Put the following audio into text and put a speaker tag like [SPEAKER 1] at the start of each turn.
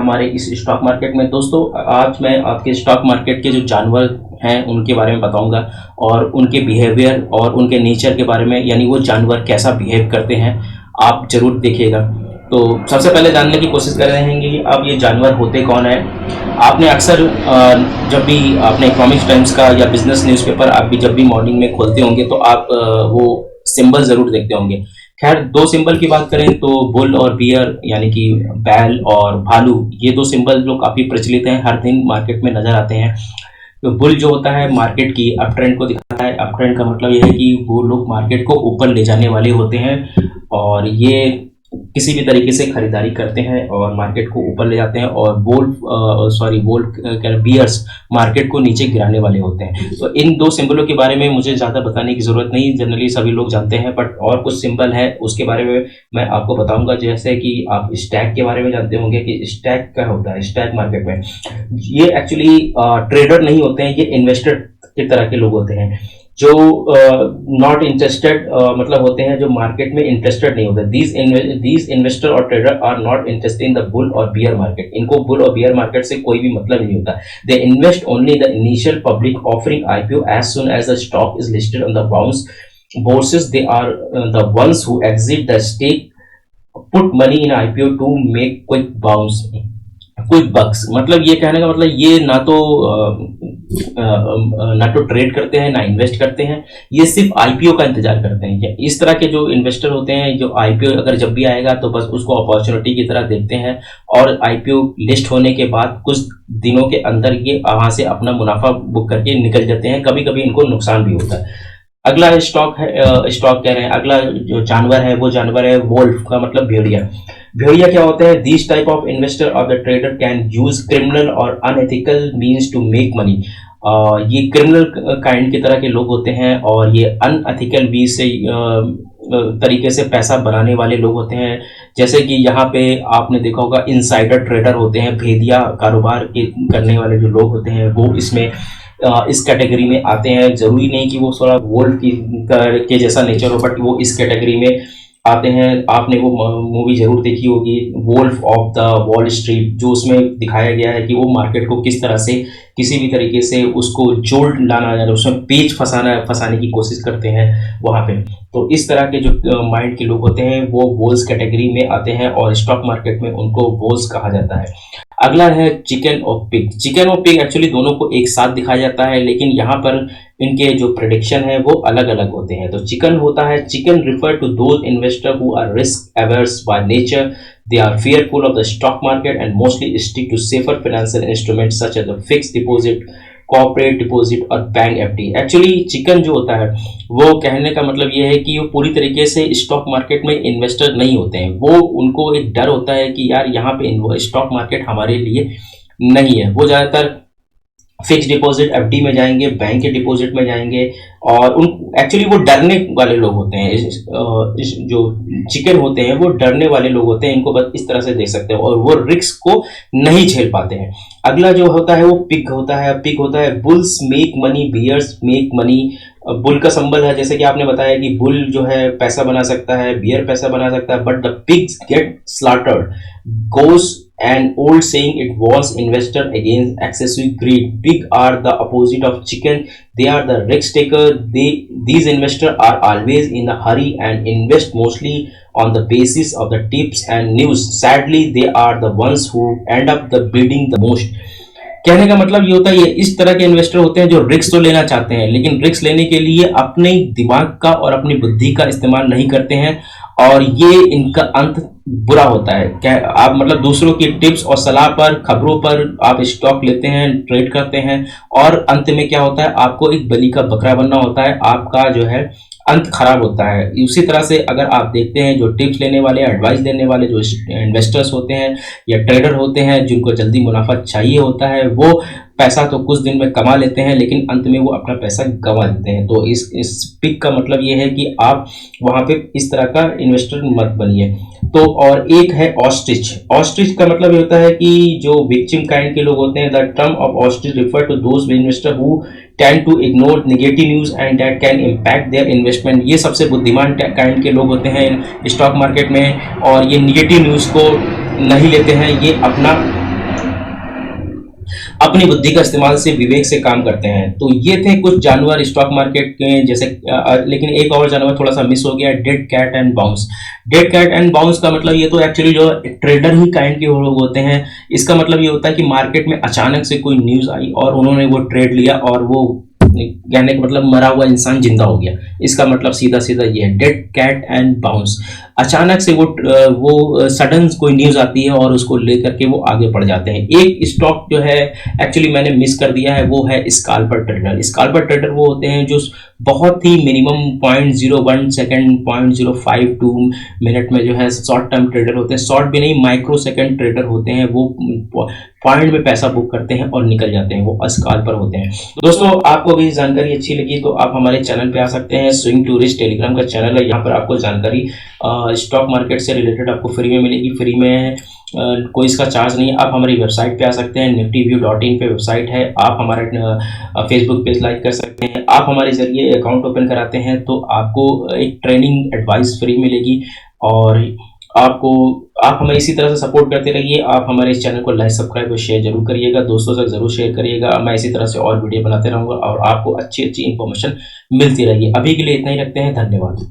[SPEAKER 1] हमारे इस stock market में। दोस्तों, आज मैं आपके स्टॉक मार्केट के जो जानवर हैं उनके बारे में बताऊंगा और उनके बिहेवियर और उनके नेचर के बारे में, यानी वो जानवर कैसा बिहेव करते हैं, आप जरूर देखिएगा। तो सबसे पहले जानने की कोशिश कर रहे हैं कि अब ये जानवर होते कौन है। आपने अक्सर जब भी आपने इकोनॉमिक्स टाइम्स का या बिजनेस न्यूज़पेपर आप भी जब भी मॉर्निंग में खोलते होंगे तो आप वो सिंबल जरूर देखते होंगे। खैर, दो सिंबल की बात करें तो बुल और बियर, यानी कि बैल और भालू, ये दो सिंबल जो काफी प्रचलित हैं, हर दिन मार्केट में नजर आते हैं। तो बुल जो होता है मार्केट की अप ट्रेंड को दिखाता है। अप ट्रेंड का मतलब यह है कि वो लोग मार्केट को ऊपर ले जाने वाले होते हैं और ये किसी भी तरीके से खरीदारी करते हैं और मार्केट को ऊपर ले जाते हैं। और वोल्फ बियर्स मार्केट को नीचे गिराने वाले होते हैं। तो इन दो सिंबलों के बारे में मुझे ज़्यादा बताने की ज़रूरत नहीं, जनरली सभी लोग जानते हैं, बट और कुछ सिंबल है उसके बारे में मैं आपको बताऊंगा। जैसे कि आप स्टैक के बारे में जानते होंगे कि स्टैक क्या होता है। स्टैक मार्केट में ये एक्चुअली ट्रेडर नहीं होते हैं, ये इन्वेस्टर की तरह के लोग होते हैं जो नॉट इंटरेस्टेड मतलब होते हैं, जो मार्केट में इंटरेस्टेड नहीं होते। दीज इन्वेस्टर और trader are not interested in the bull और बियर मार्केट। इनको बुल और बियर मार्केट से कोई भी मतलब नहीं होता। They invest only the initial public offering IPO as soon as the stock is listed on the bourses. They are the ones who exit the stake, put money in IPO to make quick bounce, quick bucks. मतलब ये कहने का मतलब ये ना तो trade करते हैं ना इन्वेस्ट करते हैं, ये सिर्फ आईपीओ का इंतजार करते हैं। इस तरह के जो इन्वेस्टर होते हैं, जो आईपीओ अगर जब भी आएगा तो बस उसको अपॉर्चुनिटी की तरह देखते हैं और आईपीओ लिस्ट होने के बाद कुछ दिनों के अंदर ये वहां से अपना मुनाफा बुक करके निकल जाते हैं। कभी कभी इनको नुकसान भी होता है। अगला स्टॉक कह रहे हैं, अगला जो जानवर है वो जानवर है वोल्फ, का मतलब भेड़िया। भेड़िया क्या होते हैं? दिस टाइप ऑफ इन्वेस्टर और the trader can use criminal और unethical means to make money. ये क्रिमिनल काइंड की तरह के लोग होते हैं और ये अनएथिकल वी से तरीके से पैसा बनाने वाले लोग होते हैं। जैसे कि यहाँ पे आपने देखा होगा इनसाइडर ट्रेडर होते हैं, भेदिया कारोबार के करने वाले जो लोग होते हैं वो इसमें इस कैटेगरी में आते हैं। जरूरी नहीं कि वो थोड़ा वोल्फ के जैसा नेचर हो, बट वो इस कैटेगरी में आते हैं। आपने वो मूवी जरूर देखी होगी wolf of the wall street, जो उसमें दिखाया गया है कि वो मार्केट को किस तरह से किसी भी तरीके से उसको जोल्ट लाना जाए, उसमें पेच फंसाने की कोशिश करते हैं वहां पे। तो इस तरह के जो माइंड के लोग होते हैं वो वोल्स कैटेगरी में आते हैं और स्टॉक मार्केट में उनको वोल्स कहा जाता है। अगला है चिकन और पिग। चिकन और पिग एक्चुअली दोनों को एक साथ दिखाया जाता है, लेकिन यहाँ पर इनके जो प्रेडिक्शन है वो अलग अलग होते हैं। तो चिकन होता है, chicken refer to those investor who are risk averse by nature. They are fearful of the stock market and mostly stick to safer financial instruments such as the fixed deposit, corporate deposit और bank FD. Actually chicken जो होता है वो कहने का मतलब ये है कि वो पूरी तरीके से स्टॉक मार्केट में इन्वेस्टर नहीं होते हैं। वो उनको एक डर होता है कि यार यहाँ पे स्टॉक मार्केट हमारे लिए नहीं है। वो ज़्यादातर फिक्स डिपॉजिट एफडी में जाएंगे, बैंक के डिपॉजिट में जाएंगे और उन एक्चुअली वो डरने वाले लोग होते हैं। जो चिकन होते हैं वो डरने वाले लोग होते हैं, इनको बस इस तरह से देख सकते हैं और वो रिस्क को नहीं झेल पाते हैं। अगला जो होता है वो पिग होता है। पिग होता है bulls make money, bears make money. Bull का संबल है, जैसे कि आपने बताया कि बुल जो है पैसा बना सकता है, बियर पैसा बना सकता है, but the pigs get slaughtered. Goes an old saying, it warns investor against excessive greed. Pig are the opposite of chicken. They are the risk taker. These investors are always in a hurry and invest mostly on the basis of the tips and news. Sadly, they are the ones who end up the bleeding the most. कहने का मतलब ये होता है, ये इस तरह के इन्वेस्टर होते हैं जो रिस्क तो लेना चाहते हैं, लेकिन रिस्क लेने के लिए अपने दिमाग का और अपनी बुद्धि का इस्तेमाल नहीं करते हैं और ये इनका अंत बुरा होता है। क्या आप मतलब दूसरों की टिप्स और सलाह पर, खबरों पर आप स्टॉक लेते हैं, ट्रेड करते हैं और अंत में क्या होता है, आपको एक बलि का बकरा बनना होता है, आपका जो है अंत खराब होता है। उसी तरह से अगर आप देखते हैं जो टिप्स लेने वाले, एडवाइस देने वाले जो इन्वेस्टर्स होते हैं या ट्रेडर होते हैं जिनको जल्दी मुनाफा चाहिए होता है, वो पैसा तो कुछ दिन में कमा लेते हैं लेकिन अंत में वो अपना पैसा गंवा देते हैं। तो इस पिक का मतलब ये है कि आप वहां पे इस तरह का इन्वेस्टर मत बनिए। तो और एक है ऑस्ट्रिच। ऑस्ट्रिच का मतलब ये होता है कि जो विक्टिम काइंड के लोग होते हैं। The term of ostrich refer to those investor who tend to ignore negative news and that can impact their investment. ये सबसे बुद्धिमान काइंड के लोग होते हैं स्टॉक मार्केट में और ये नेगेटिव न्यूज को नहीं लेते हैं, ये अपना अपनी बुद्धि का इस्तेमाल से विवेक से काम करते हैं। तो ये थे कुछ जानवर स्टॉक मार्केट के जैसे, लेकिन एक और जानवर थोड़ा सा मिस हो गया, dead cat and bounce. Dead cat and bounce का मतलब ये तो एक्चुअली जो ट्रेडर ही काइंड के लोग होते हैं। इसका मतलब ये होता है कि मार्केट में अचानक से कोई न्यूज आई और उन्होंने वो ट्रेड लिया और वो कहने का मतलब मरा हुआ इंसान जिंदा हो गया। इसका मतलब सीधा सीधा ये है डेड कैट एंड बाउंस। अचानक से वो सडन कोई न्यूज आती है और उसको लेकर के वो आगे बढ़ जाते हैं। एक स्टॉक जो है एक्चुअली मैंने मिस कर दिया है, वो है स्काल्पर ट्रेडर। स्काल्पर ट्रेडर वो होते हैं जो बहुत ही मिनिमम 0.01 सेकंड 0.052 मिनट में जो है शॉर्ट टर्म ट्रेडर होते हैं। शॉर्ट भी नहीं, माइक्रो सेकंड ट्रेडर होते हैं। वो पॉइंट में पैसा बुक करते हैं और निकल जाते हैं, वो स्काल्पर होते हैं। तो दोस्तों, आपको भी जानकारी अच्छी लगी तो आप हमारे चैनल पे आ सकते हैं। स्विंग टूरिस्ट टेलीग्राम का चैनल है, यहाँ पर आपको जानकारी स्टॉक मार्केट से रिलेटेड आपको फ्री में मिलेगी। फ्री में कोई इसका चार्ज नहीं है। आप हमारी वेबसाइट पे आ सकते हैं, niftyview.in पे वेबसाइट है। आप हमारा फेसबुक पेज लाइक कर सकते हैं। आप हमारे जरिए अकाउंट ओपन कराते हैं तो आपको एक ट्रेनिंग एडवाइस फ्री मिलेगी। और आप हमें इसी तरह से सपोर्ट करते रहिए। आप हमारे इस चैनल को लाइक, सब्सक्राइब और शेयर जरूर करिएगा, दोस्तों से जरूर शेयर करिएगा। मैं इसी तरह से और वीडियो बनाते रहूंगा और आपको अच्छी अच्छी इन्फॉर्मेशन मिलती रहेगी। अभी के लिए इतना ही रखते हैं, धन्यवाद।